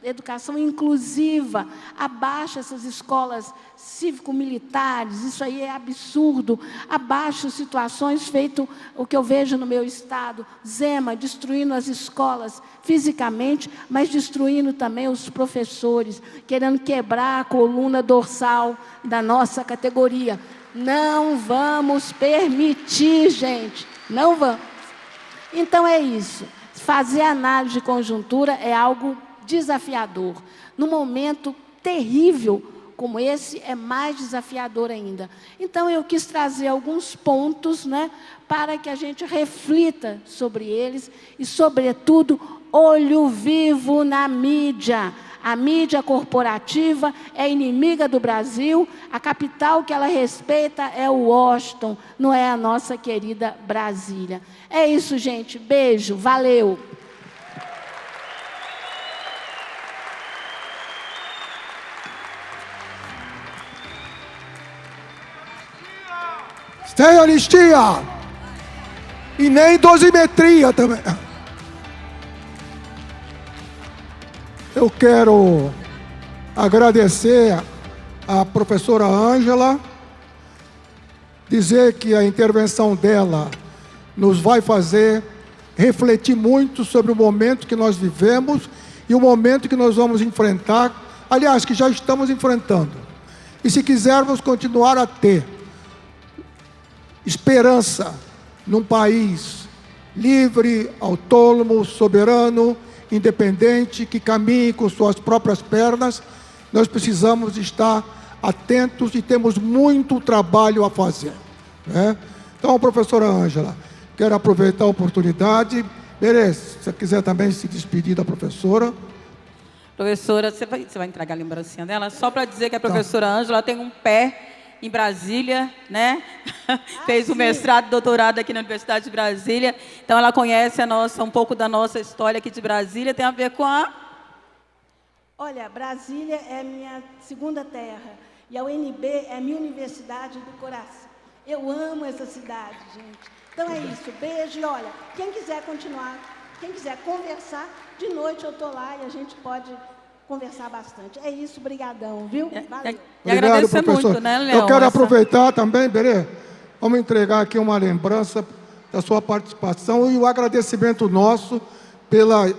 educação inclusiva. Abaixa essas escolas cívico-militares, isso aí é absurdo. Abaixa situações feito o que eu vejo no meu estado, Zema, destruindo as escolas fisicamente, mas destruindo também os professores, querendo quebrar a coluna dorsal da nossa categoria. Não vamos permitir, gente, não vamos. Então é isso. Fazer análise de conjuntura é algo desafiador. Num momento terrível como esse, é mais desafiador ainda. Então, eu quis trazer alguns pontos, né, para que a gente reflita sobre eles e, sobretudo, olho vivo na mídia. A mídia corporativa é inimiga do Brasil, a capital que ela respeita é o Washington, não é a nossa querida Brasília. É isso, gente. Beijo, valeu. Sem anistia! E nem dosimetria também. Eu quero agradecer à professora Ângela, dizer que a intervenção dela nos vai fazer refletir muito sobre o momento que nós vivemos e o momento que nós vamos enfrentar, aliás, que já estamos enfrentando. E se quisermos continuar a ter esperança num país livre, autônomo, soberano, independente, que caminhe com suas próprias pernas, nós precisamos estar atentos e temos muito trabalho a fazer, né? Então, professora Ângela, quero aproveitar a oportunidade. Berê, se você quiser também se despedir da professora. Professora, você vai entregar a lembrancinha dela? Só para dizer que a professora Ângela tem um pé em Brasília, né? Fez o mestrado e doutorado aqui na Universidade de Brasília. Então, ela conhece um pouco da nossa história aqui de Brasília. Tem a ver com a... Olha, Brasília é minha segunda terra. E a UNB é minha universidade do coração. Eu amo essa cidade, gente. Então, é isso. Beijo. E, olha, quem quiser continuar, quem quiser conversar, de noite eu estou lá e a gente pode conversar bastante. É isso, brigadão, viu? Valeu. E agradecer muito, né, Leão? Eu quero aproveitar também, Berê, vamos entregar aqui uma lembrança da sua participação e o agradecimento nosso pela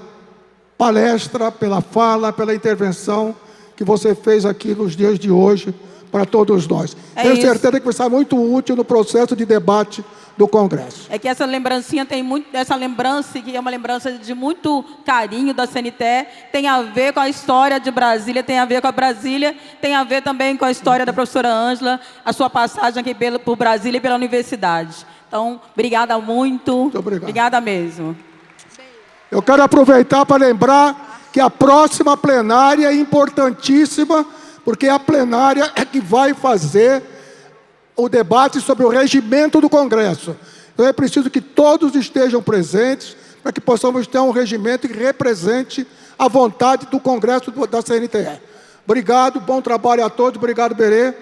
palestra, pela fala, pela intervenção que você fez aqui nos dias de hoje para todos nós. Tenho certeza que vai ser muito útil no processo de debate do Congresso. É que essa lembrancinha tem muito, essa lembrança que é uma lembrança de muito carinho da CNTE, tem a ver com a história de Brasília, tem a ver com a Brasília, tem a ver também com a história da professora Ângela, a sua passagem aqui por Brasília e pela universidade. Então, obrigada muito obrigado. Obrigada mesmo. Eu quero aproveitar para lembrar que a próxima plenária é importantíssima, porque a plenária é que vai fazer o debate sobre o regimento do Congresso. Então é preciso que todos estejam presentes para que possamos ter um regimento que represente a vontade do Congresso da CNTE. Obrigado, bom trabalho a todos. Obrigado, Berê.